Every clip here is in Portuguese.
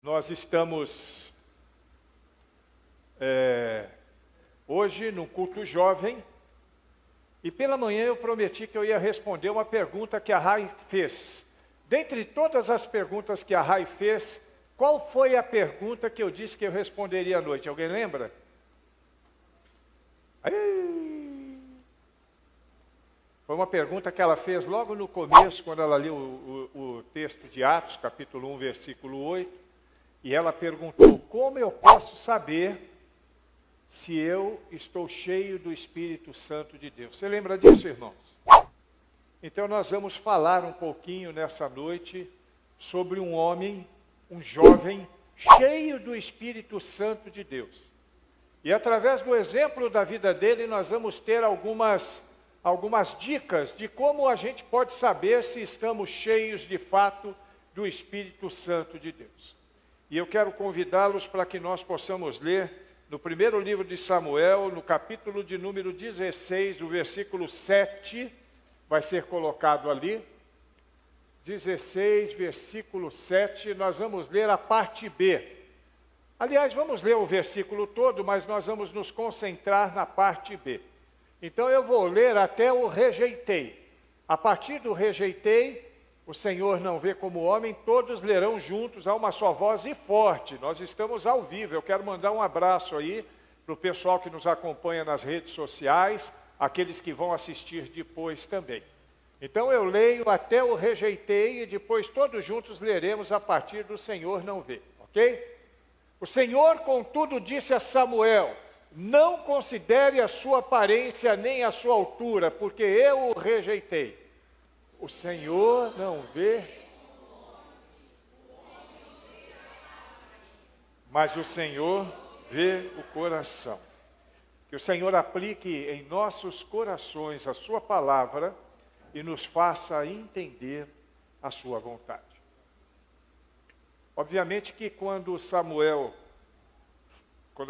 Nós estamos hoje num culto jovem e pela manhã eu prometi que eu ia responder uma pergunta que a Rai fez. Dentre todas as perguntas que a Rai fez, qual foi a pergunta que eu disse que eu responderia à noite? Alguém lembra? Foi uma pergunta que ela fez logo no começo, quando ela leu o texto de Atos, capítulo 1, versículo 8. E ela perguntou: como eu posso saber se eu estou cheio do Espírito Santo de Deus? Você lembra disso, irmãos? Então nós vamos falar um pouquinho nessa noite sobre um homem, um jovem, cheio do Espírito Santo de Deus. E através do exemplo da vida dele, nós vamos ter algumas dicas de como a gente pode saber se estamos cheios de fato do Espírito Santo de Deus. E eu quero convidá-los para que nós possamos ler no primeiro livro de Samuel, no capítulo de número 16, do versículo 7, vai ser colocado ali. 16, versículo 7, nós vamos ler a parte B. Aliás, vamos ler o versículo todo, mas nós vamos nos concentrar na parte B. Então eu vou ler até o rejeitei. A partir do rejeitei, o Senhor não vê como homem, todos lerão juntos a uma só voz e forte. Nós estamos ao vivo. Eu quero mandar um abraço aí para o pessoal que nos acompanha nas redes sociais, aqueles que vão assistir depois também. Então eu leio até o rejeitei e depois todos juntos leremos a partir do Senhor não vê, ok? O Senhor, contudo, disse a Samuel: não considere a sua aparência nem a sua altura, porque eu o rejeitei. O Senhor não vê, mas o Senhor vê o coração. Que o Senhor aplique em nossos corações a sua palavra e nos faça entender a sua vontade. Obviamente que quando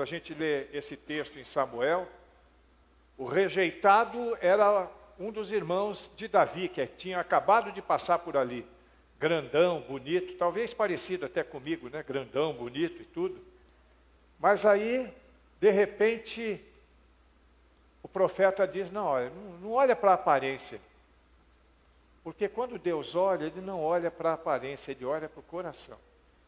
a gente lê esse texto em Samuel, o rejeitado era um dos irmãos de Davi, que tinha acabado de passar por ali. Grandão, bonito, talvez parecido até comigo, né? Grandão, bonito e tudo. Mas aí, de repente, o profeta diz: não olha para a aparência. Porque quando Deus olha, Ele não olha para a aparência, Ele olha para o coração.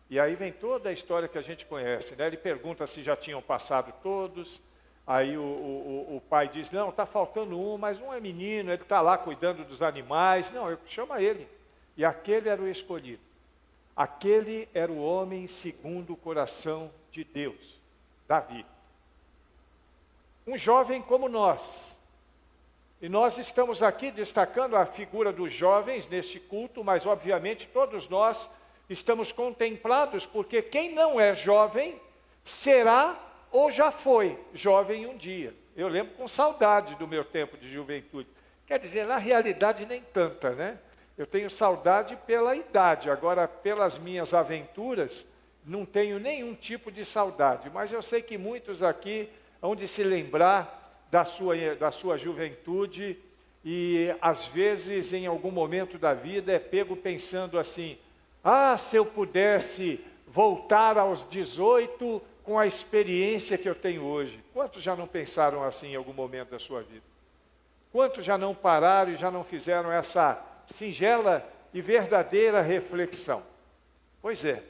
E aí vem toda a história que a gente conhece, né? Ele pergunta se já tinham passado todos. Aí o pai diz: não, está faltando um, mas um é menino, ele está lá cuidando dos animais. Não, chama ele. E aquele era o escolhido. Aquele era o homem segundo o coração de Deus, Davi. Um jovem como nós. E nós estamos aqui destacando a figura dos jovens neste culto, mas obviamente todos nós estamos contemplados, porque quem não é jovem será ou já foi jovem um dia. Eu lembro com saudade do meu tempo de juventude. Quer dizer, na realidade nem tanta, né? Eu tenho saudade pela idade, agora pelas minhas aventuras, não tenho nenhum tipo de saudade. Mas eu sei que muitos aqui hão de se lembrar da sua juventude e às vezes em algum momento da vida é pego pensando assim: se eu pudesse voltar aos 18 com a experiência que eu tenho hoje. Quantos já não pensaram assim em algum momento da sua vida? Quantos já não pararam e já não fizeram essa singela e verdadeira reflexão? Pois é.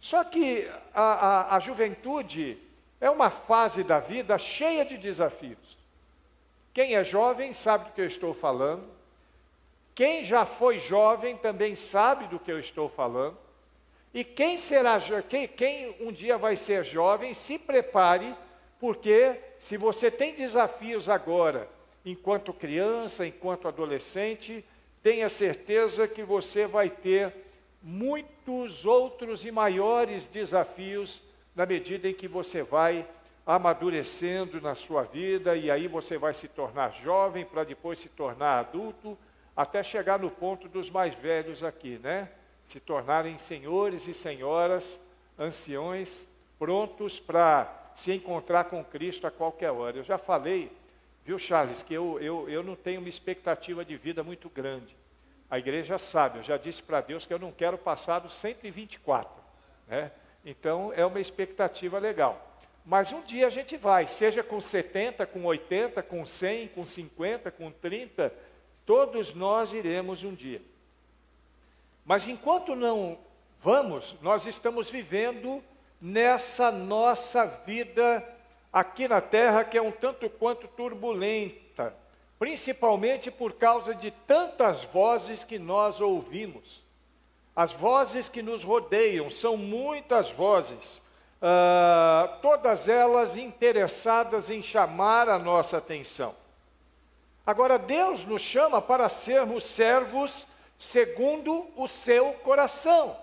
Só que a juventude é uma fase da vida cheia de desafios. Quem é jovem sabe do que eu estou falando. Quem já foi jovem também sabe do que eu estou falando. E quem um dia vai ser jovem, se prepare, porque se você tem desafios agora, enquanto criança, enquanto adolescente, tenha certeza que você vai ter muitos outros e maiores desafios na medida em que você vai amadurecendo na sua vida, e aí você vai se tornar jovem para depois se tornar adulto, até chegar no ponto dos mais velhos aqui, né? Se tornarem senhores e senhoras, anciões, prontos para se encontrar com Cristo a qualquer hora. Eu já falei, viu, Charles, que eu não tenho uma expectativa de vida muito grande. A igreja sabe, eu já disse para Deus que eu não quero passar dos 124. né? Então, é uma expectativa legal. Mas um dia a gente vai, seja com 70, com 80, com 100, com 50, com 30, todos nós iremos um dia. Mas enquanto não vamos, nós estamos vivendo nessa nossa vida aqui na Terra, que é um tanto quanto turbulenta, principalmente por causa de tantas vozes que nós ouvimos. As vozes que nos rodeiam, são muitas vozes, todas elas interessadas em chamar a nossa atenção. Agora, Deus nos chama para sermos servos segundo o seu coração.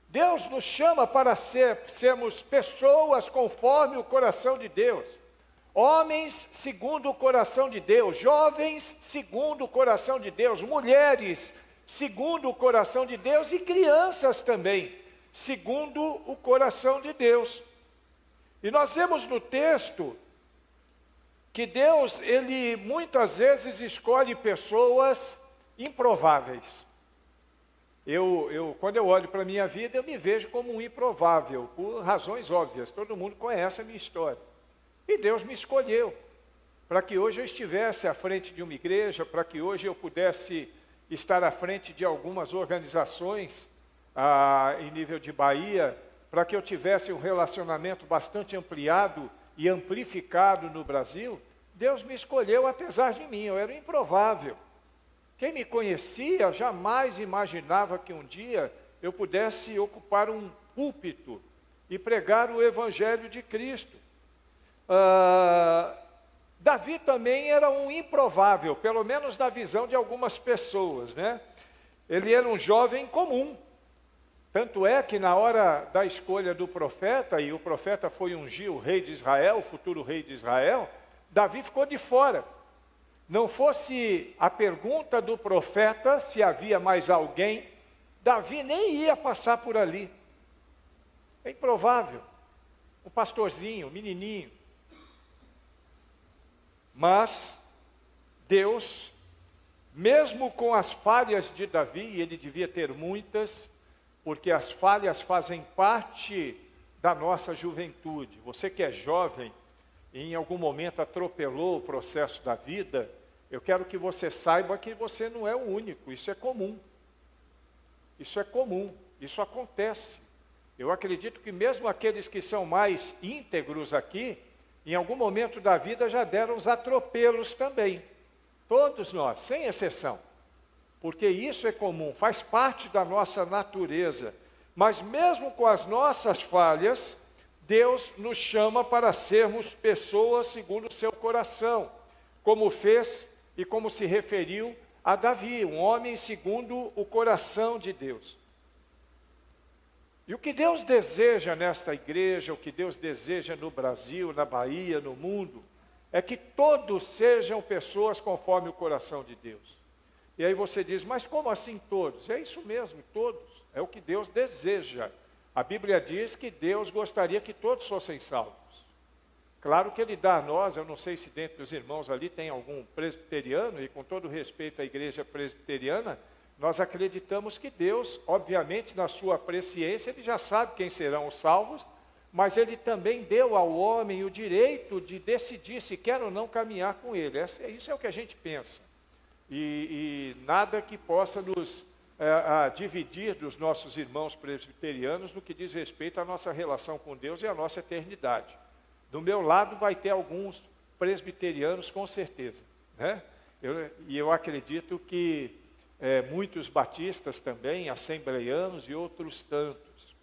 Deus nos chama para sermos pessoas conforme o coração de Deus. Homens segundo o coração de Deus, jovens segundo o coração de Deus, mulheres segundo o coração de Deus e crianças também, segundo o coração de Deus. E nós vemos no texto que Deus, Ele muitas vezes escolhe pessoas improváveis. Quando eu olho para a minha vida, eu me vejo como um improvável, por razões óbvias. Todo mundo conhece a minha história. E Deus me escolheu para que hoje eu estivesse à frente de uma igreja, para que hoje eu pudesse estar à frente de algumas organizações em nível de Bahia, para que eu tivesse um relacionamento bastante ampliado e amplificado no Brasil. Deus me escolheu apesar de mim, eu era improvável. Quem me conhecia jamais imaginava que um dia eu pudesse ocupar um púlpito e pregar o Evangelho de Cristo. Davi também era um improvável, pelo menos na visão de algumas pessoas, né? Ele era um jovem comum. Tanto é que na hora da escolha do profeta, e o profeta foi ungir o rei de Israel, o futuro rei de Israel, Davi ficou de fora. Não fosse a pergunta do profeta se havia mais alguém, Davi nem ia passar por ali. É improvável. Um pastorzinho, um menininho. Mas Deus, mesmo com as falhas de Davi, e ele devia ter muitas, porque as falhas fazem parte da nossa juventude. Você que é jovem, e em algum momento atropelou o processo da vida, eu quero que você saiba que você não é o único, isso é comum. Isso é comum, isso acontece. Eu acredito que mesmo aqueles que são mais íntegros aqui, em algum momento da vida já deram os atropelos também. Todos nós, sem exceção. Porque isso é comum, faz parte da nossa natureza. Mas mesmo com as nossas falhas, Deus nos chama para sermos pessoas segundo o seu coração, como fez e como se referiu a Davi, um homem segundo o coração de Deus. E o que Deus deseja nesta igreja, o que Deus deseja no Brasil, na Bahia, no mundo, é que todos sejam pessoas conforme o coração de Deus. E aí você diz, mas como assim todos? É isso mesmo, todos. É o que Deus deseja. A Bíblia diz que Deus gostaria que todos fossem salvos. Claro que Ele dá a nós, eu não sei se dentro dos irmãos ali tem algum presbiteriano, e com todo respeito à igreja presbiteriana, nós acreditamos que Deus, obviamente na sua presciência, Ele já sabe quem serão os salvos, mas Ele também deu ao homem o direito de decidir se quer ou não caminhar com Ele. Isso é o que a gente pensa. E nada que possa nos dividir dos nossos irmãos presbiterianos no que diz respeito à nossa relação com Deus e à nossa eternidade. Do meu lado vai ter alguns presbiterianos com certeza, né? Eu acredito que muitos batistas também, assembleianos e outros tantos.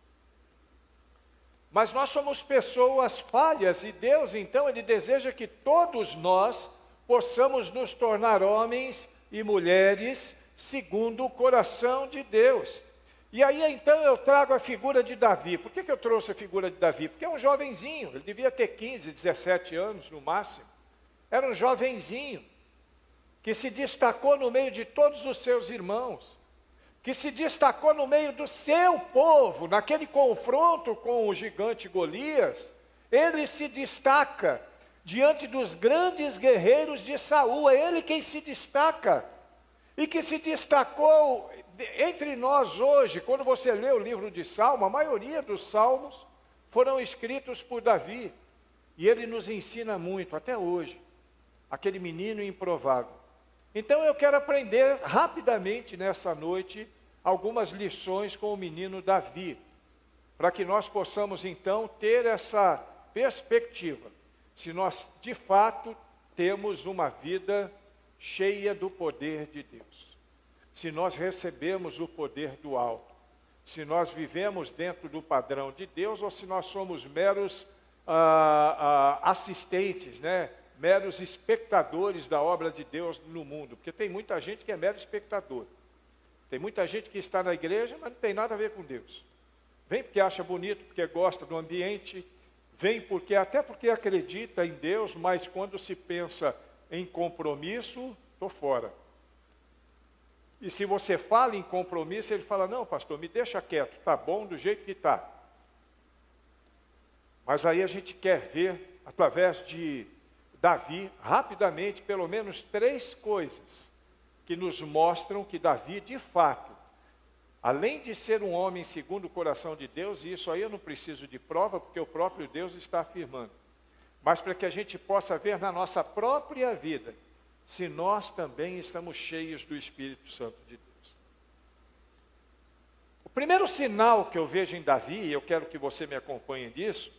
Mas nós somos pessoas falhas e Deus, então, Ele deseja que todos nós possamos nos tornar homens e mulheres segundo o coração de Deus. E aí, então, eu trago a figura de Davi. Por que eu trouxe a figura de Davi? Porque é um jovenzinho, ele devia ter 15, 17 anos no máximo. Era um jovenzinho que se destacou no meio de todos os seus irmãos, que se destacou no meio do seu povo, naquele confronto com o gigante Golias. Ele se destaca diante dos grandes guerreiros de Saul, é ele quem se destaca, e que se destacou entre nós hoje, quando você lê o livro de Salmo, a maioria dos salmos foram escritos por Davi. E ele nos ensina muito, até hoje, aquele menino improvável. Então eu quero aprender rapidamente nessa noite algumas lições com o menino Davi, para que nós possamos então ter essa perspectiva, se nós de fato temos uma vida cheia do poder de Deus, se nós recebemos o poder do alto, se nós vivemos dentro do padrão de Deus ou se nós somos meros assistentes, né? Meros espectadores da obra de Deus no mundo, porque tem muita gente que é mero espectador, tem muita gente que está na igreja, mas não tem nada a ver com Deus, vem porque acha bonito, porque gosta do ambiente, vem até porque acredita em Deus, mas quando se pensa em compromisso, estou fora. E se você fala em compromisso, ele fala, não pastor, me deixa quieto, está bom do jeito que está. Mas aí a gente quer ver, através de Davi, rapidamente, pelo menos 3 coisas que nos mostram que Davi, de fato, além de ser um homem segundo o coração de Deus, e isso aí eu não preciso de prova, porque o próprio Deus está afirmando, mas para que a gente possa ver na nossa própria vida, se nós também estamos cheios do Espírito Santo de Deus. O primeiro sinal que eu vejo em Davi, e eu quero que você me acompanhe nisso,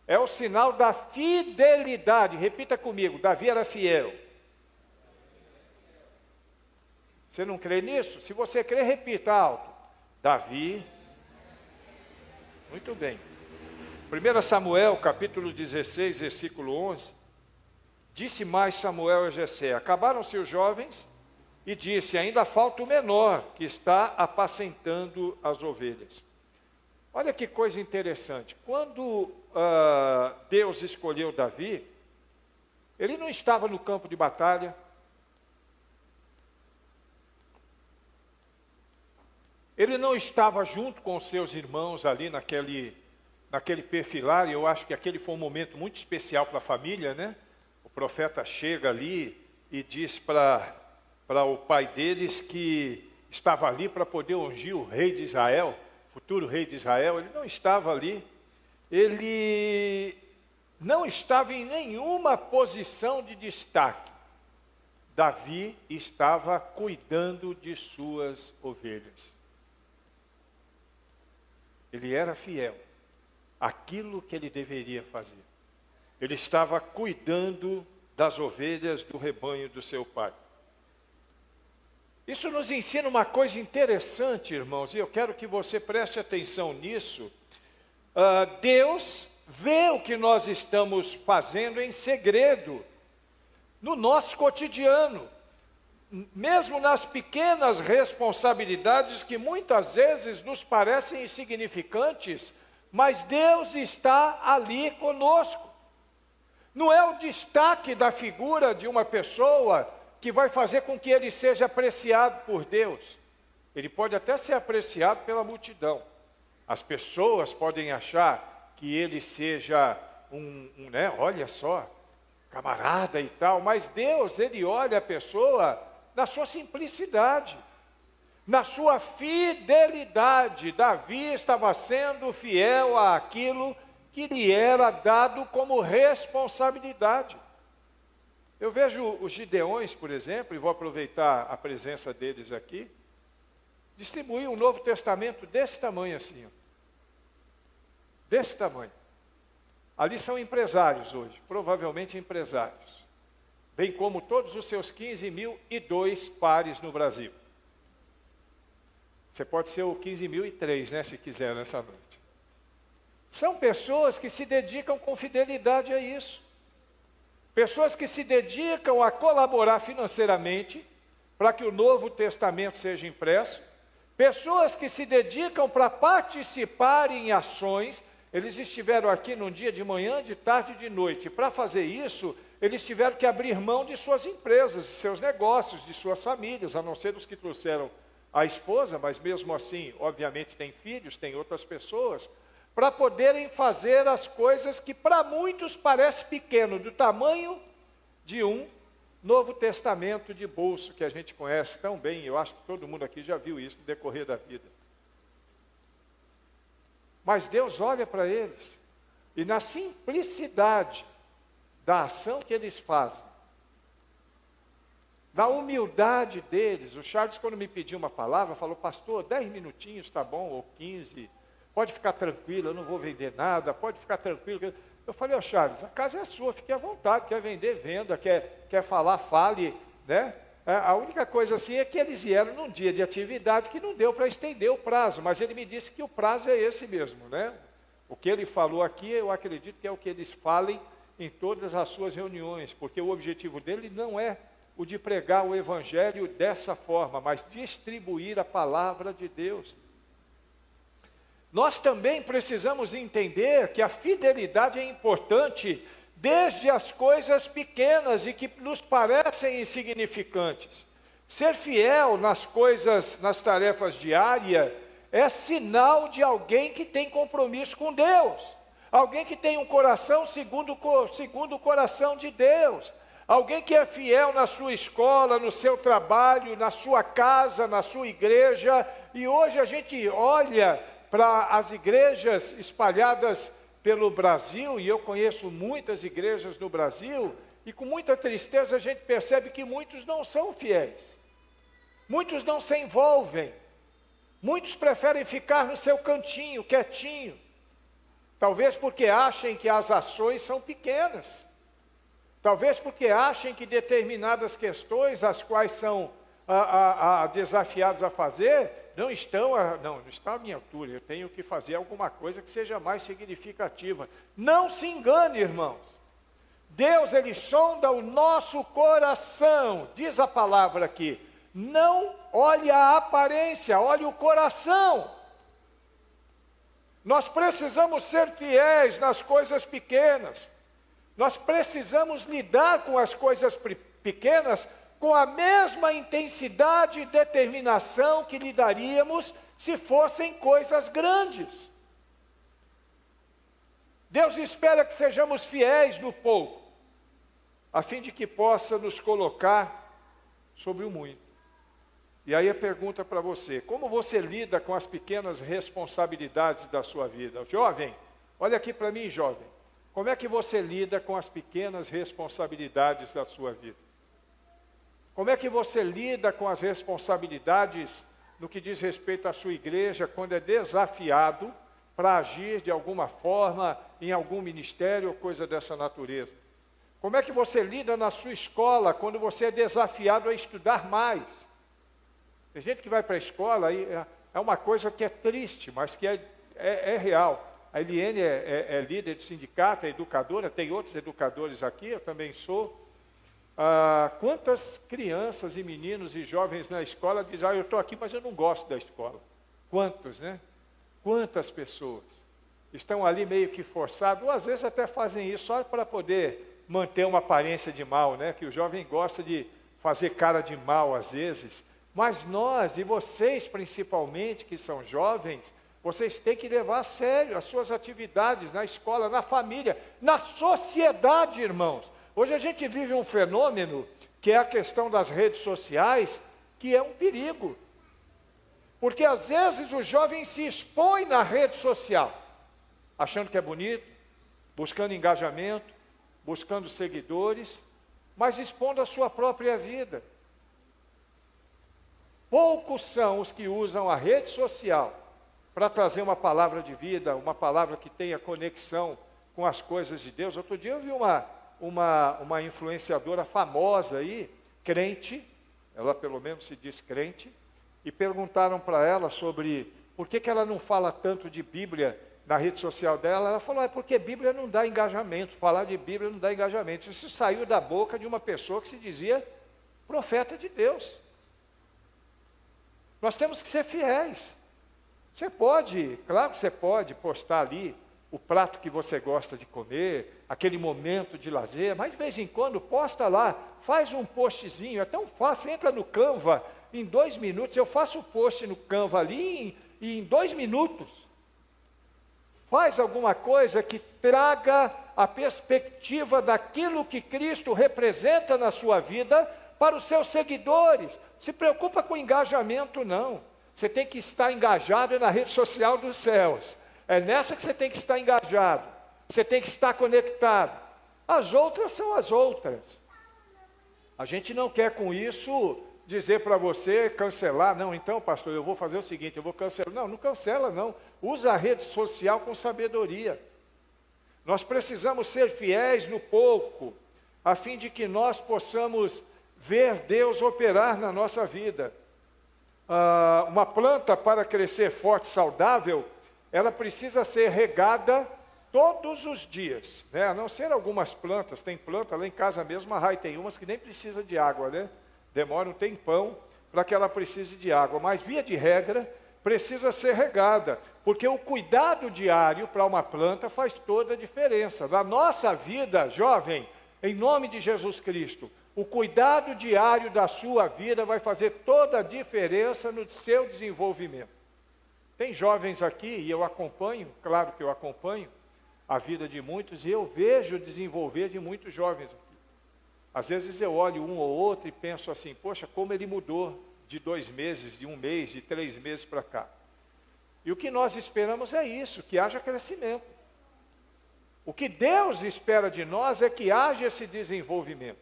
é o sinal da fidelidade. Repita comigo, Davi era fiel. Você não crê nisso? Se você crê, repita alto. Davi. Muito bem. 1 Samuel, capítulo 16, versículo 11. Disse mais Samuel a Jessé, acabaram-se os jovens, e disse, ainda falta o menor, que está apacentando as ovelhas. Olha que coisa interessante, quando Deus escolheu Davi, ele não estava no campo de batalha, ele não estava junto com os seus irmãos ali naquele perfilar, e eu acho que aquele foi um momento muito especial para a família, né? O profeta chega ali e diz para o pai deles que estava ali para poder ungir o rei de Israel, futuro rei de Israel. Ele não estava ali, ele não estava em nenhuma posição de destaque. Davi estava cuidando de suas ovelhas. Ele era fiel àquilo que ele deveria fazer. Ele estava cuidando das ovelhas do rebanho do seu pai. Isso nos ensina uma coisa interessante, irmãos, e eu quero que você preste atenção nisso. Deus vê o que nós estamos fazendo em segredo, no nosso cotidiano, mesmo nas pequenas responsabilidades que muitas vezes nos parecem insignificantes, mas Deus está ali conosco. Não é o destaque da figura de uma pessoa que vai fazer com que ele seja apreciado por Deus. Ele pode até ser apreciado pela multidão. As pessoas podem achar que ele seja né, olha só, camarada e tal, mas Deus, ele olha a pessoa na sua simplicidade, na sua fidelidade. Davi estava sendo fiel àquilo que lhe era dado como responsabilidade. Eu vejo os Gideões, por exemplo, e vou aproveitar a presença deles aqui, distribuir um Novo Testamento desse tamanho assim, ó. Desse tamanho. Ali são empresários hoje, provavelmente empresários, bem como todos os seus 15.002 pares no Brasil. Você pode ser o 15.003, né, se quiser, nessa noite. São pessoas que se dedicam com fidelidade a isso. Pessoas que se dedicam a colaborar financeiramente para que o Novo Testamento seja impresso. Pessoas que se dedicam para participar em ações. Eles estiveram aqui num dia de manhã, de tarde e de noite. Para fazer isso, eles tiveram que abrir mão de suas empresas, de seus negócios, de suas famílias, a não ser os que trouxeram a esposa, mas mesmo assim, obviamente, tem filhos, tem outras pessoas, para poderem fazer as coisas que para muitos parece pequeno, do tamanho de um Novo Testamento de bolso, que a gente conhece tão bem, eu acho que todo mundo aqui já viu isso no decorrer da vida. Mas Deus olha para eles, e na simplicidade da ação que eles fazem, na humildade deles, o Charles, quando me pediu uma palavra, falou: pastor, 10 minutinhos está bom, ou 15, pode ficar tranquilo, eu não vou vender nada, pode ficar tranquilo. Eu falei: ó Charles, a casa é sua, fique à vontade, quer vender, venda, quer falar, fale, né? A única coisa assim é que eles vieram num dia de atividade que não deu para estender o prazo, mas ele me disse que o prazo é esse mesmo, né? O que ele falou aqui, eu acredito que é o que eles falem em todas as suas reuniões, porque o objetivo dele não é o de pregar o evangelho dessa forma, mas distribuir a palavra de Deus. Nós também precisamos entender que a fidelidade é importante desde as coisas pequenas e que nos parecem insignificantes. Ser fiel nas coisas, nas tarefas diárias, é sinal de alguém que tem compromisso com Deus. Alguém que tem um coração segundo o coração de Deus. Alguém que é fiel na sua escola, no seu trabalho, na sua casa, na sua igreja. E hoje a gente olha para as igrejas espalhadas pelo Brasil, e eu conheço muitas igrejas no Brasil, e com muita tristeza a gente percebe que muitos não são fiéis. Muitos não se envolvem. Muitos preferem ficar no seu cantinho, quietinho. Talvez porque achem que as ações são pequenas. Talvez porque achem que determinadas questões, as quais são desafiados a fazer, não está à minha altura. Eu tenho que fazer alguma coisa que seja mais significativa. Não se engane, irmãos. Deus, Ele sonda o nosso coração. Diz a palavra aqui. Não olhe a aparência, olhe o coração. Nós precisamos ser fiéis nas coisas pequenas. Nós precisamos lidar com as coisas pequenas com a mesma intensidade e determinação que lidaríamos se fossem coisas grandes. Deus espera que sejamos fiéis no pouco, a fim de que possa nos colocar sobre o muito. E aí a pergunta para você: como você lida com as pequenas responsabilidades da sua vida? Jovem, olha aqui para mim, jovem. Como é que você lida com as pequenas responsabilidades da sua vida? Como é que você lida com as responsabilidades no que diz respeito à sua igreja, quando é desafiado para agir de alguma forma em algum ministério ou coisa dessa natureza? Como é que você lida na sua escola, quando você é desafiado a estudar mais? Tem gente que vai para a escola e é uma coisa que é triste, mas que é real. A Eliane é líder de sindicato, é educadora, tem outros educadores aqui, eu também sou. Quantas crianças e meninos e jovens na escola dizem: eu estou aqui, mas eu não gosto da escola. Quantos, né? Quantas pessoas estão ali meio que forçados, ou às vezes até fazem isso só para poder manter uma aparência de mal, né? Que o jovem gosta de fazer cara de mal às vezes. Mas nós, e vocês principalmente, que são jovens, vocês têm que levar a sério as suas atividades na escola, na família, na sociedade, irmãos. Hoje a gente vive um fenômeno, que é a questão das redes sociais, que é um perigo. Porque às vezes o jovem se expõe na rede social, achando que é bonito, buscando engajamento, buscando seguidores, mas expondo a sua própria vida. Poucos são os que usam a rede social para trazer uma palavra de vida, uma palavra que tenha conexão com as coisas de Deus. Outro dia eu vi uma influenciadora famosa aí, crente, ela pelo menos se diz crente, e perguntaram para ela sobre por que ela não fala tanto de Bíblia na rede social dela. Ela falou: é porque Bíblia não dá engajamento, falar de Bíblia não dá engajamento. Isso saiu da boca de uma pessoa que se dizia profeta de Deus. Nós temos que ser fiéis. Você pode, claro que você pode postar ali o prato que você gosta de comer, aquele momento de lazer, mas de vez em quando posta lá, faz um postzinho, é tão fácil, entra no Canva, em 2 minutos, eu faço o post no Canva ali, e em 2 minutos, faz alguma coisa que traga a perspectiva daquilo que Cristo representa na sua vida para os seus seguidores. Se preocupa com engajamento, não. Você tem que estar engajado na rede social dos céus. É nessa que você tem que estar engajado. Você tem que estar conectado. As outras são as outras. A gente não quer com isso dizer para você cancelar. Não, então, pastor, eu vou fazer o seguinte, eu vou cancelar. Não, não cancela, não. Usa a rede social com sabedoria. Nós precisamos ser fiéis no pouco, a fim de que nós possamos ver Deus operar na nossa vida. Uma planta, para crescer forte e saudável, ela precisa ser regada todos os dias, né? A não ser algumas plantas. Tem planta lá em casa mesmo, a Rai tem umas que nem precisa de água, né? Demora um tempão para que ela precise de água, mas via de regra precisa ser regada, porque o cuidado diário para uma planta faz toda a diferença. Na nossa vida, jovem, em nome de Jesus Cristo, o cuidado diário da sua vida vai fazer toda a diferença no seu desenvolvimento. Tem jovens aqui, e eu acompanho, claro que eu acompanho a vida de muitos, e eu vejo o desenvolver de muitos jovens aqui. Às vezes eu olho um ou outro e penso assim, poxa, como ele mudou de 2 meses, de 1 mês, de 3 meses para cá. E o que nós esperamos é isso, que haja crescimento. O que Deus espera de nós é que haja esse desenvolvimento.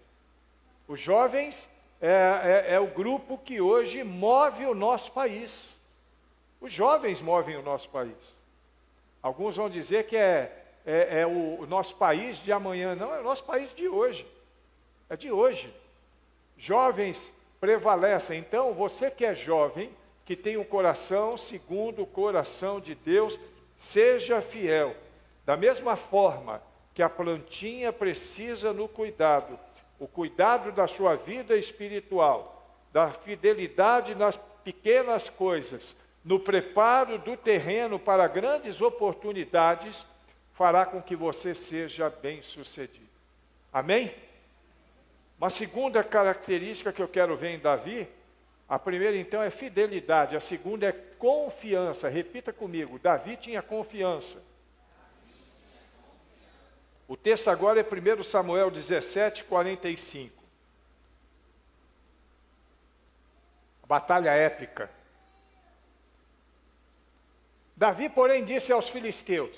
Os jovens é o grupo que hoje move o nosso país. Os jovens movem o nosso país. Alguns vão dizer que é o nosso país de amanhã. Não, é o nosso país de hoje. É de hoje. Jovens prevalecem. Então, você que é jovem, que tem um coração segundo o coração de Deus, seja fiel. Da mesma forma que a plantinha precisa no cuidado, o cuidado da sua vida espiritual, da fidelidade nas pequenas coisas, no preparo do terreno para grandes oportunidades, fará com que você seja bem-sucedido. Amém? Uma segunda característica que eu quero ver em Davi, a primeira então é fidelidade, a segunda é confiança. Repita comigo, Davi tinha confiança. O texto agora é 1 Samuel 17, 45. A batalha épica. Davi, porém, disse aos filisteus,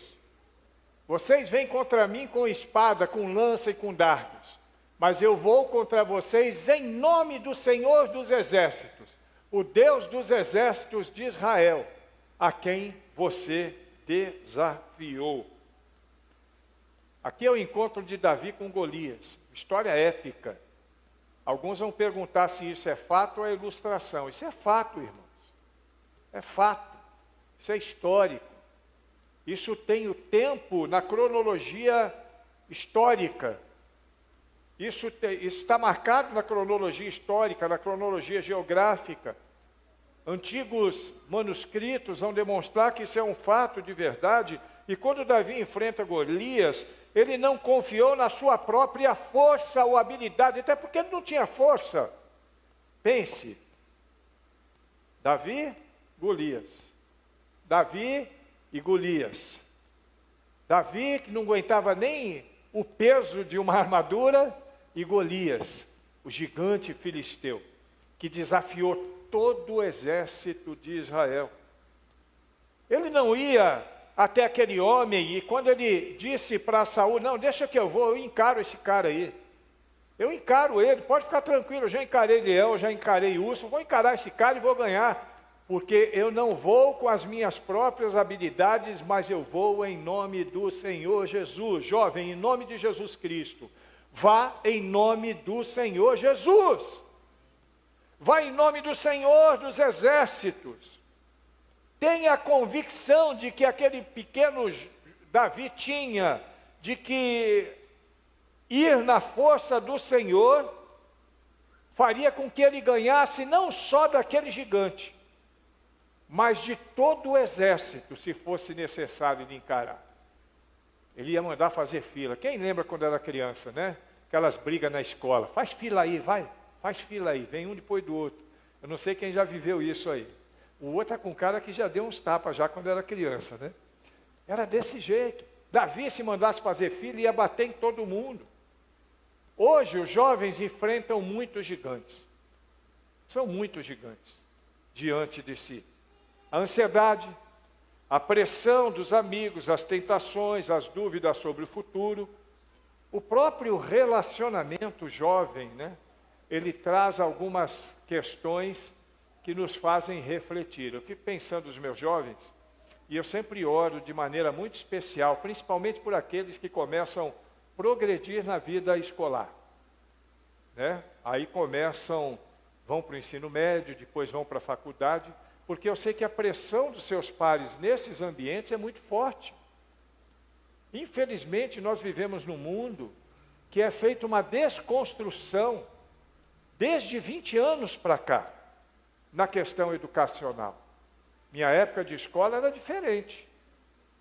vocês vêm contra mim com espada, com lança e com dardos, mas eu vou contra vocês em nome do Senhor dos Exércitos, o Deus dos Exércitos de Israel, a quem você desafiou. Aqui é o encontro de Davi com Golias, história épica. Alguns vão perguntar se isso é fato ou é ilustração. Isso é fato, irmãos. É fato. Isso é histórico. Isso tem o tempo na cronologia histórica. Isso está marcado na cronologia histórica, na cronologia geográfica. Antigos manuscritos vão demonstrar que isso é um fato de verdade. E quando Davi enfrenta Golias, ele não confiou na sua própria força ou habilidade, até porque ele não tinha força. Pense, Davi, Golias. Davi e Golias. Davi, que não aguentava nem o peso de uma armadura, e Golias, o gigante filisteu, que desafiou todo o exército de Israel. Ele não ia até aquele homem, e quando ele disse para Saul, não, deixa que eu vou, eu encaro esse cara aí. Eu encaro ele, pode ficar tranquilo, eu já encarei leão, já encarei urso, vou encarar esse cara e vou ganhar. Porque eu não vou com as minhas próprias habilidades, mas eu vou em nome do Senhor Jesus. Jovem, em nome de Jesus Cristo, vá em nome do Senhor Jesus. Vá em nome do Senhor dos Exércitos. Tenha a convicção de que aquele pequeno Davi tinha, de que ir na força do Senhor faria com que ele ganhasse não só daquele gigante, mas de todo o exército, se fosse necessário ele encarar. Ele ia mandar fazer fila. Quem lembra quando era criança, né? Aquelas brigas na escola. Faz fila aí, vai. Faz fila aí. Vem um depois do outro. Eu não sei quem já viveu isso aí. O outro é com um cara que já deu uns tapas já quando era criança, né? Era desse jeito. Davi, se mandasse fazer filho, ia bater em todo mundo. Hoje, os jovens enfrentam muitos gigantes. São muitos gigantes diante de si. A ansiedade, a pressão dos amigos, as tentações, as dúvidas sobre o futuro. O próprio relacionamento jovem, né? Ele traz algumas questões que nos fazem refletir. Eu fico pensando nos meus jovens, e eu sempre oro de maneira muito especial, principalmente por aqueles que começam a progredir na vida escolar. Né? Aí vão para o ensino médio, depois vão para a faculdade, porque eu sei que a pressão dos seus pares nesses ambientes é muito forte. Infelizmente, nós vivemos num mundo que é feita uma desconstrução desde 20 anos para cá, na questão educacional. Minha época de escola era diferente.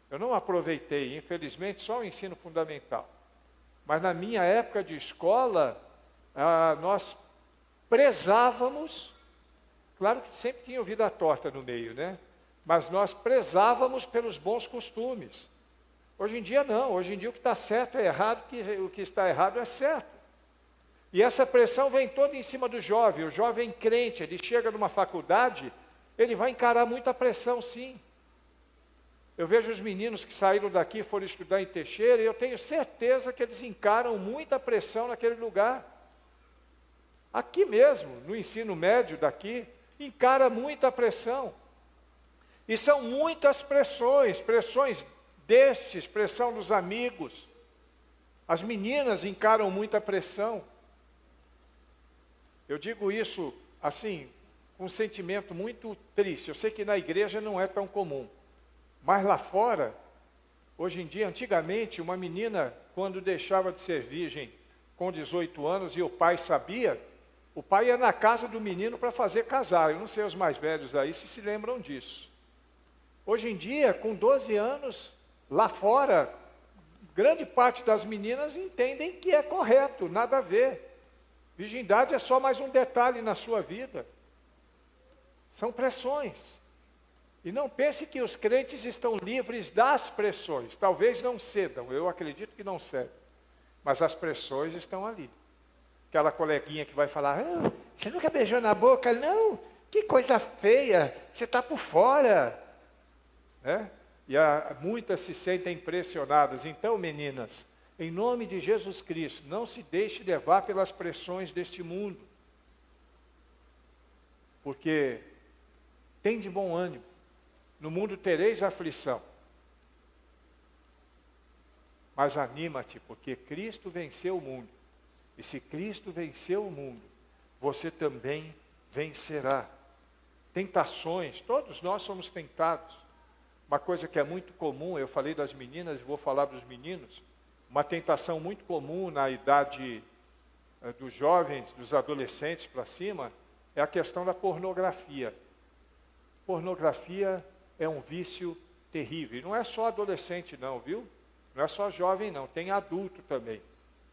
Eu não aproveitei, infelizmente, só o ensino fundamental. Mas na minha época de escola, nós prezávamos, claro que sempre tinha vida torta no meio, né? Mas nós prezávamos pelos bons costumes. Hoje em dia não, hoje em dia o que está certo é errado, o que está errado é certo. E essa pressão vem toda em cima do jovem. O jovem crente, ele chega numa faculdade, ele vai encarar muita pressão, sim. Eu vejo os meninos que saíram daqui e foram estudar em Teixeira, e eu tenho certeza que eles encaram muita pressão naquele lugar. Aqui mesmo, no ensino médio daqui, encara muita pressão. E são muitas pressões pressão dos amigos. As meninas encaram muita pressão. Eu digo isso, assim, com um sentimento muito triste. Eu sei que na igreja não é tão comum. Mas lá fora, hoje em dia, antigamente, uma menina, quando deixava de ser virgem com 18 anos e o pai sabia, o pai ia na casa do menino para fazer casar. Eu não sei os mais velhos aí se lembram disso. Hoje em dia, com 12 anos, lá fora, grande parte das meninas entendem que é correto, nada a ver. Virgindade é só mais um detalhe na sua vida. São pressões. E não pense que os crentes estão livres das pressões. Talvez não cedam, eu acredito que não cedam. Mas as pressões estão ali. Aquela coleguinha que vai falar, você nunca beijou na boca? Não, que coisa feia, você está por fora. Né? E muitas se sentem impressionadas. Então, meninas, em nome de Jesus Cristo, não se deixe levar pelas pressões deste mundo. Porque tem de bom ânimo. No mundo tereis aflição. Mas anima-te, porque Cristo venceu o mundo. E se Cristo venceu o mundo, você também vencerá. Tentações, todos nós somos tentados. Uma coisa que é muito comum, eu falei das meninas e vou falar dos meninos, uma tentação muito comum na idade dos jovens, dos adolescentes para cima, é a questão da pornografia. Pornografia é um vício terrível. E não é só adolescente não, viu? Não é só jovem não, tem adulto também.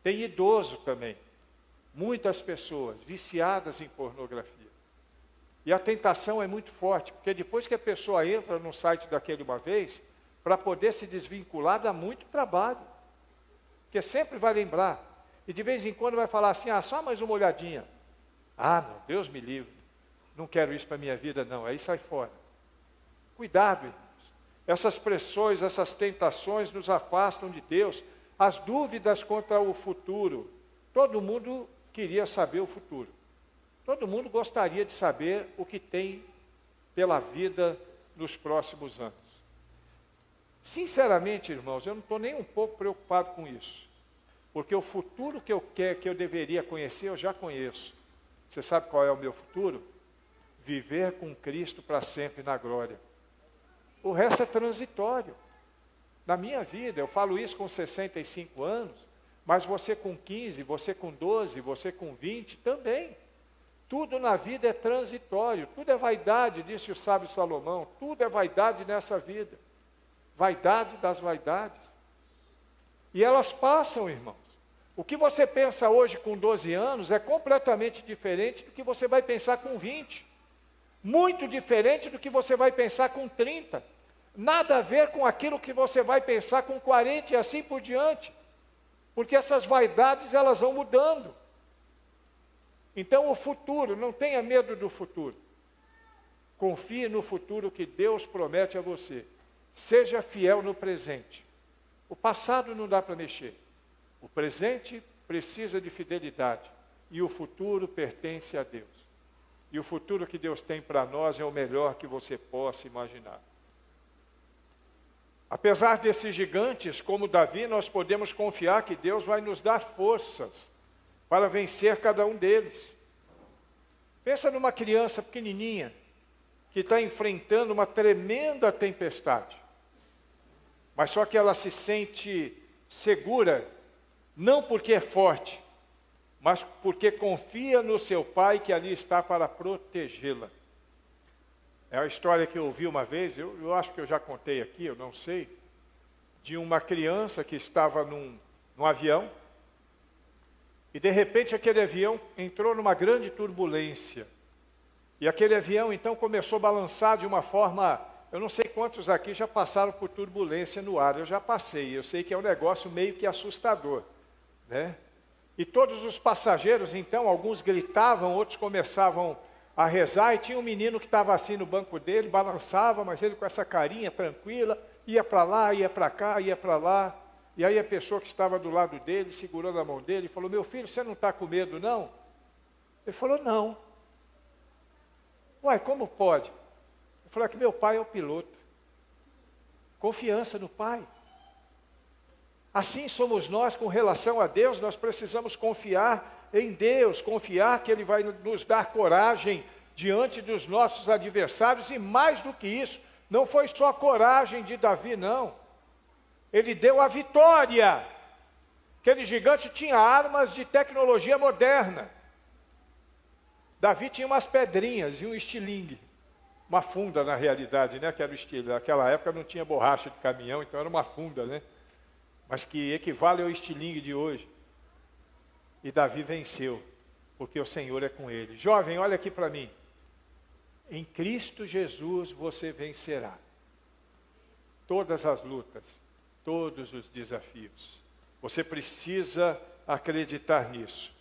Tem idoso também. Muitas pessoas viciadas em pornografia. E a tentação é muito forte, porque depois que a pessoa entra no site daquele uma vez, para poder se desvincular dá muito trabalho. Porque sempre vai lembrar. E de vez em quando vai falar assim, só mais uma olhadinha. Não, Deus me livre. Não quero isso para a minha vida não, aí sai fora. Cuidado, irmãos. Essas pressões, essas tentações nos afastam de Deus. As dúvidas quanto ao futuro. Todo mundo queria saber o futuro. Todo mundo gostaria de saber o que tem pela vida nos próximos anos. Sinceramente, irmãos, eu não estou nem um pouco preocupado com isso. Porque o futuro que eu deveria conhecer, eu já conheço. Você sabe qual é o meu futuro? Viver com Cristo para sempre na glória. O resto é transitório. Na minha vida, eu falo isso com 65 anos, mas você com 15, você com 12, você com 20 também. Tudo na vida é transitório, tudo é vaidade, disse o sábio Salomão, tudo é vaidade nessa vida. Vaidade das vaidades. E elas passam, irmãos. O que você pensa hoje com 12 anos é completamente diferente do que você vai pensar com 20. Muito diferente do que você vai pensar com 30. Nada a ver com aquilo que você vai pensar com 40 e assim por diante. Porque essas vaidades, elas vão mudando. Então, o futuro, não tenha medo do futuro. Confie no futuro que Deus promete a você. Seja fiel no presente. O passado não dá para mexer. O presente precisa de fidelidade. E o futuro pertence a Deus. E o futuro que Deus tem para nós é o melhor que você possa imaginar. Apesar desses gigantes, como Davi, nós podemos confiar que Deus vai nos dar forças para vencer cada um deles. Pensa numa criança pequenininha que está enfrentando uma tremenda tempestade. Mas só que ela se sente segura, não porque é forte, mas porque confia no seu pai que ali está para protegê-la. É a história que eu ouvi uma vez, eu acho que eu já contei aqui, eu não sei, de uma criança que estava num avião, e de repente aquele avião entrou numa grande turbulência. E aquele avião então começou a balançar de uma forma, eu não sei quantos aqui já passaram por turbulência no ar, eu já passei, eu sei que é um negócio meio que assustador, né? E todos os passageiros então, alguns gritavam, outros começavam a rezar, e tinha um menino que estava assim no banco dele, balançava, mas ele com essa carinha tranquila, ia para lá, ia para cá, ia para lá. E aí a pessoa que estava do lado dele, segurando a mão dele, falou: meu filho, você não está com medo não? Ele falou: não. Uai, como pode? Eu falei: que meu pai é o piloto. Confiança no pai. Assim somos nós com relação a Deus, nós precisamos confiar em Deus, confiar que Ele vai nos dar coragem diante dos nossos adversários, e mais do que isso, não foi só a coragem de Davi, não. Ele deu a vitória. Aquele gigante tinha armas de tecnologia moderna. Davi tinha umas pedrinhas e um estilingue, uma funda na realidade, né? Que era o estilingue. Naquela época não tinha borracha de caminhão, então era uma funda, né? Mas que equivale ao estilingue de hoje. E Davi venceu, porque o Senhor é com ele. Jovem, olha aqui para mim. Em Cristo Jesus você vencerá todas as lutas, todos os desafios. Você precisa acreditar nisso.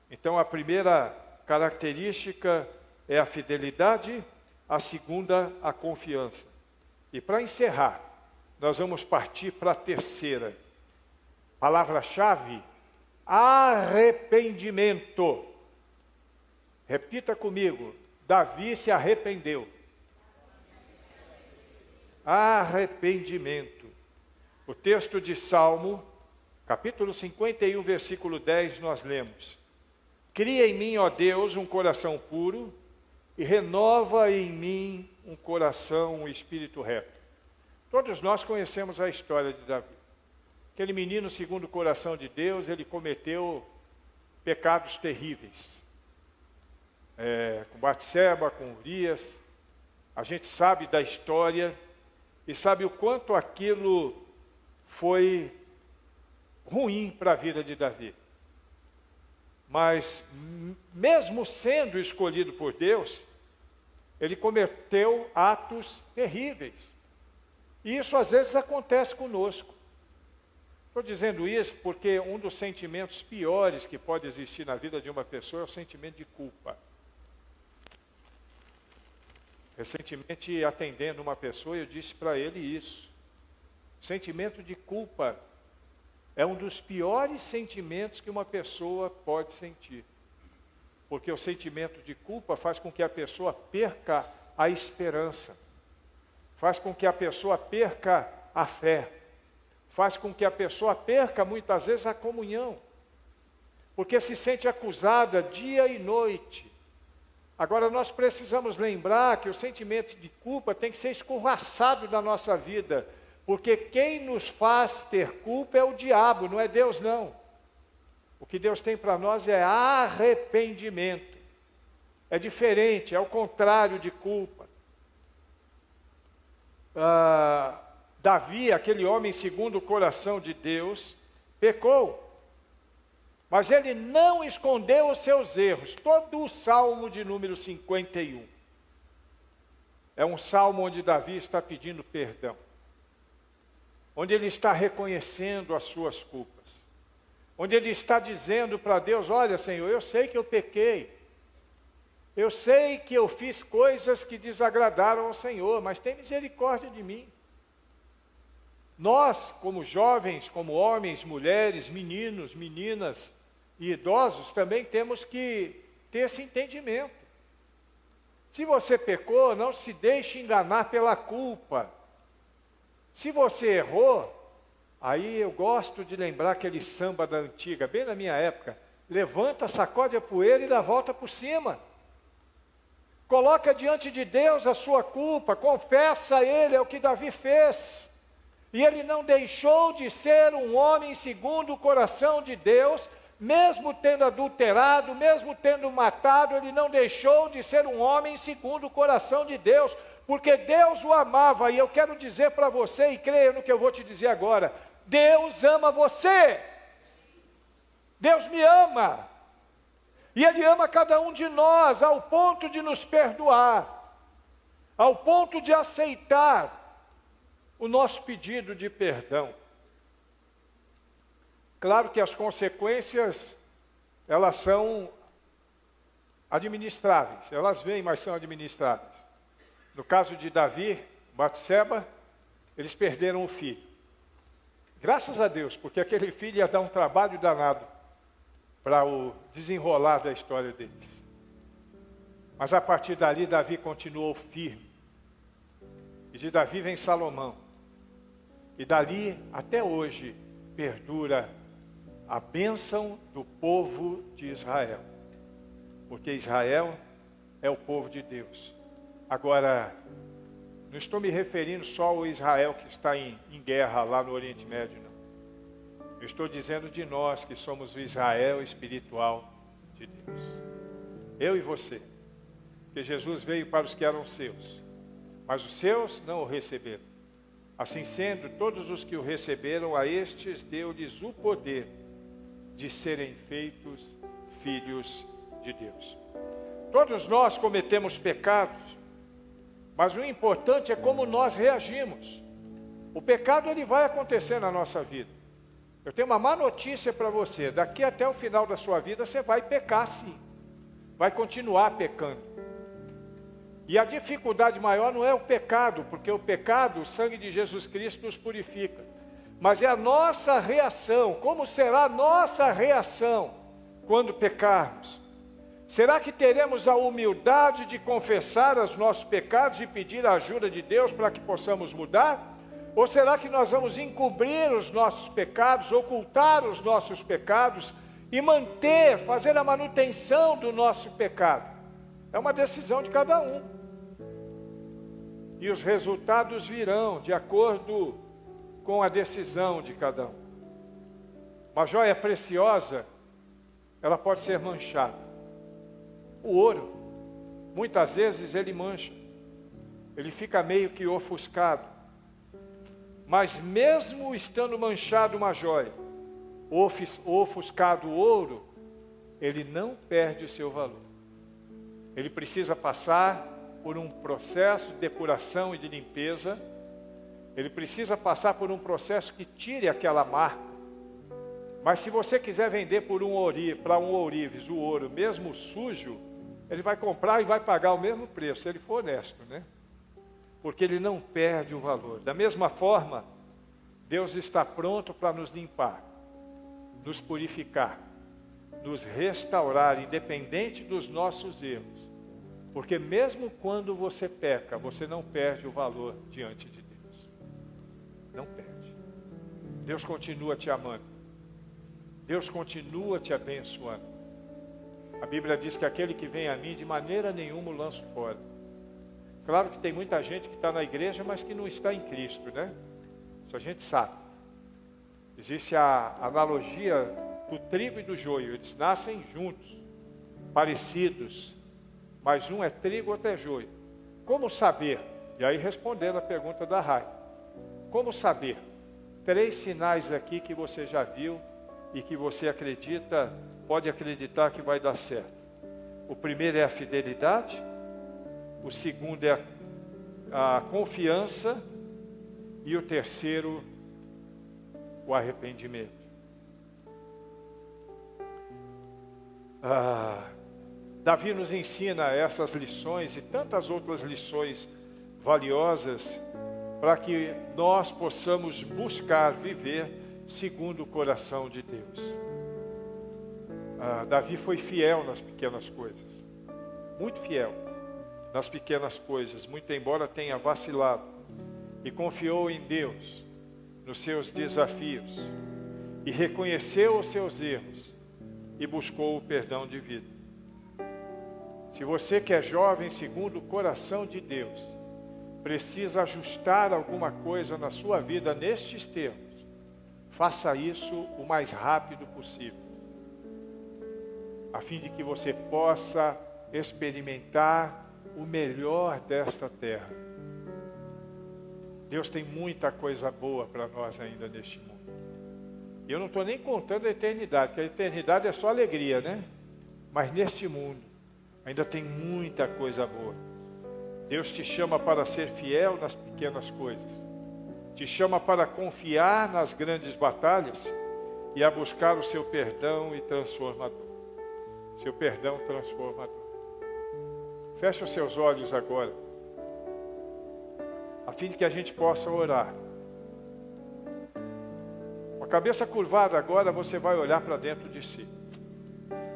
Então a primeira característica é a fidelidade, a segunda, a confiança. E para encerrar, nós vamos partir para a terceira. Palavra-chave: arrependimento. Repita comigo: Davi se arrependeu. Arrependimento. O texto de Salmo, capítulo 51, versículo 10, nós lemos: cria em mim, ó Deus, um coração puro, e renova em mim um coração, um espírito reto. Todos nós conhecemos a história de Davi. Aquele menino segundo o coração de Deus, ele cometeu pecados terríveis. Com Batseba, com Urias, a gente sabe da história e sabe o quanto aquilo foi ruim para a vida de Davi. Mas, mesmo sendo escolhido por Deus, ele cometeu atos terríveis. E isso às vezes acontece conosco. Estou dizendo isso porque um dos sentimentos piores que pode existir na vida de uma pessoa é o sentimento de culpa. Recentemente, atendendo uma pessoa, eu disse para ele isso. O sentimento de culpa é um dos piores sentimentos que uma pessoa pode sentir. Porque o sentimento de culpa faz com que a pessoa perca a esperança. Faz com que a pessoa perca a fé. Faz com que a pessoa perca, muitas vezes, a comunhão. Porque se sente acusada dia e noite. Agora, nós precisamos lembrar que o sentimento de culpa tem que ser escorraçado da nossa vida. Porque quem nos faz ter culpa é o diabo, não é Deus, não. O que Deus tem para nós é arrependimento. É diferente, é o contrário de culpa. Davi, aquele homem segundo o coração de Deus, pecou. Mas ele não escondeu os seus erros. Todo o Salmo de número 51. É um salmo onde Davi está pedindo perdão, onde ele está reconhecendo as suas culpas, onde ele está dizendo para Deus: olha, Senhor, eu sei que eu pequei, eu sei que eu fiz coisas que desagradaram ao Senhor, mas tem misericórdia de mim. Nós, como jovens, como homens, mulheres, meninos, meninas e idosos, também temos que ter esse entendimento. Se você pecou, não se deixe enganar pela culpa. Se você errou, aí eu gosto de lembrar aquele samba da antiga, bem na minha época: levanta, sacode a poeira e dá a volta por cima. Coloca diante de Deus a sua culpa, confessa a Ele, é o que Davi fez. E ele não deixou de ser um homem segundo o coração de Deus, mesmo tendo adulterado, mesmo tendo matado, ele não deixou de ser um homem segundo o coração de Deus, porque Deus o amava. E eu quero dizer para você, e creia no que eu vou te dizer agora: Deus ama você, Deus me ama, e Ele ama cada um de nós, ao ponto de nos perdoar, ao ponto de aceitar o nosso pedido de perdão. Claro que as consequências, elas são administráveis, elas vêm, mas são administráveis. No caso de Davi, Batseba, eles perderam o filho. Graças a Deus, porque aquele filho ia dar um trabalho danado para o desenrolar da história deles. Mas a partir dali, Davi continuou firme. E de Davi vem Salomão. E dali, até hoje, perdura a bênção do povo de Israel. Porque Israel é o povo de Deus. Agora, não estou me referindo só ao Israel que está em guerra lá no Oriente Médio, não. Eu estou dizendo de nós que somos o Israel espiritual de Deus. Eu e você. Porque Jesus veio para os que eram seus, mas os seus não o receberam. Assim sendo, todos os que o receberam, a estes deu-lhes o poder de serem feitos filhos de Deus. Todos nós cometemos pecados, mas o importante é como nós reagimos. O pecado, ele vai acontecer na nossa vida. Eu tenho uma má notícia para você: daqui até o final da sua vida você vai pecar sim, vai continuar pecando. E a dificuldade maior não é o pecado, porque o pecado, o sangue de Jesus Cristo nos purifica. Mas é a nossa reação. Como será a nossa reação quando pecarmos? Será que teremos a humildade de confessar os nossos pecados e pedir a ajuda de Deus para que possamos mudar? Ou será que nós vamos encobrir os nossos pecados, ocultar os nossos pecados e fazer a manutenção do nosso pecado? É uma decisão de cada um. E os resultados virão de acordo com a decisão de cada um. Uma joia preciosa, ela pode ser manchada. O ouro, muitas vezes ele mancha. Ele fica meio que ofuscado. Mas mesmo estando manchado uma joia, ofuscado o ouro, ele não perde o seu valor. Ele precisa passar por um processo de depuração e de limpeza. Ele precisa passar por um processo que tire aquela marca. Mas se você quiser vender para um ourives o ouro, mesmo sujo, ele vai comprar e vai pagar o mesmo preço, se ele for honesto, né? Porque ele não perde o valor. Da mesma forma, Deus está pronto para nos limpar, nos purificar, nos restaurar, independente dos nossos erros. Porque mesmo quando você peca, você não perde o valor diante de Deus. Não perde. Deus continua te amando. Deus continua te abençoando. A Bíblia diz que aquele que vem a mim, de maneira nenhuma o lanço fora. Claro que tem muita gente que está na igreja, mas que não está em Cristo, né? Isso a gente sabe. Existe a analogia do trigo e do joio. Eles nascem juntos, parecidos. Mas um é trigo, outro é joio. Como saber? E aí respondendo a pergunta da Rai. Como saber? 3 sinais aqui que você já viu e que você acredita, pode acreditar que vai dar certo. O primeiro é a fidelidade. O segundo é a confiança. E o terceiro, o arrependimento. Davi nos ensina essas lições e tantas outras lições valiosas para que nós possamos buscar viver segundo o coração de Deus. Davi foi fiel nas pequenas coisas, muito fiel nas pequenas coisas, muito embora tenha vacilado, e confiou em Deus nos seus desafios, e reconheceu os seus erros, e buscou o perdão de vida. Se você que é jovem segundo o coração de Deus, precisa ajustar alguma coisa na sua vida nestes termos, faça isso o mais rápido possível, a fim de que você possa experimentar o melhor desta terra. Deus tem muita coisa boa para nós ainda neste mundo. E eu não estou nem contando a eternidade, porque a eternidade é só alegria, né? Mas neste mundo ainda tem muita coisa boa. Deus te chama para ser fiel nas pequenas coisas. Te chama para confiar nas grandes batalhas e a buscar o seu perdão e transformador. Seu perdão transformador. Feche os seus olhos agora, a fim de que a gente possa orar. Com a cabeça curvada agora, você vai olhar para dentro de si.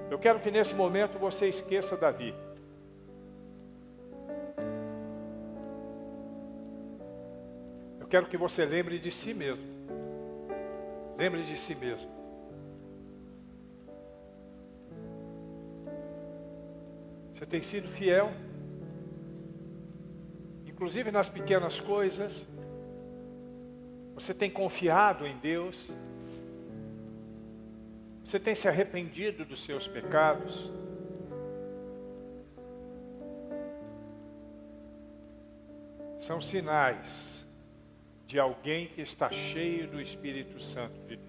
Eu quero que nesse momento você esqueça Davi. Eu quero que você lembre de si mesmo. Lembre de si mesmo. Você tem sido fiel, inclusive nas pequenas coisas. Você tem confiado em Deus. Você tem se arrependido dos seus pecados. São sinais de alguém que está cheio do Espírito Santo de Deus.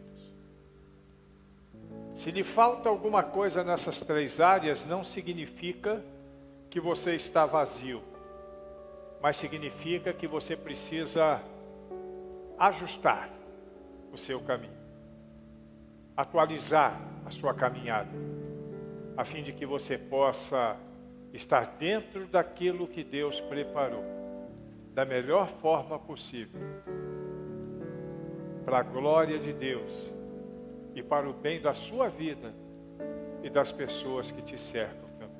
Se lhe falta alguma coisa nessas três áreas, não significa que você está vazio, mas significa que você precisa ajustar o seu caminho, atualizar a sua caminhada, a fim de que você possa estar dentro daquilo que Deus preparou, da melhor forma possível, para a glória de Deus e para o bem da sua vida e das pessoas que te cercam também.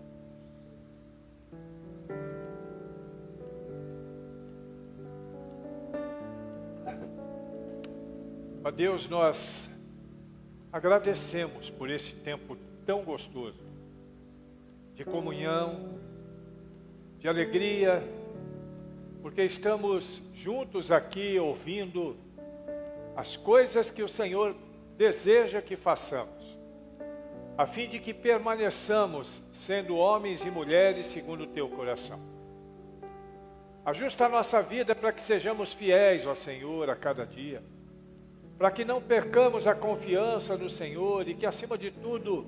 Ó Deus, nós agradecemos por esse tempo tão gostoso, de comunhão, de alegria, porque estamos juntos aqui ouvindo as coisas que o Senhor deseja que façamos, a fim de que permaneçamos sendo homens e mulheres segundo o teu coração. Ajusta a nossa vida para que sejamos fiéis ao Senhor a cada dia, para que não percamos a confiança no Senhor e que, acima de tudo,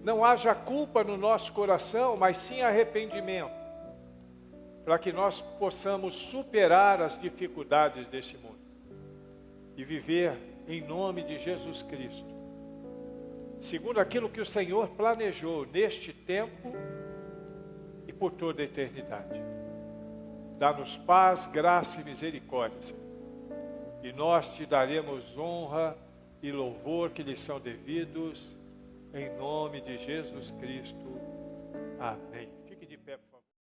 não haja culpa no nosso coração, mas sim arrependimento, para que nós possamos superar as dificuldades deste mundo e viver em nome de Jesus Cristo, segundo aquilo que o Senhor planejou neste tempo e por toda a eternidade. Dá-nos paz, graça e misericórdia, Senhor. E nós te daremos honra e louvor que lhes são devidos, em nome de Jesus Cristo. Amém.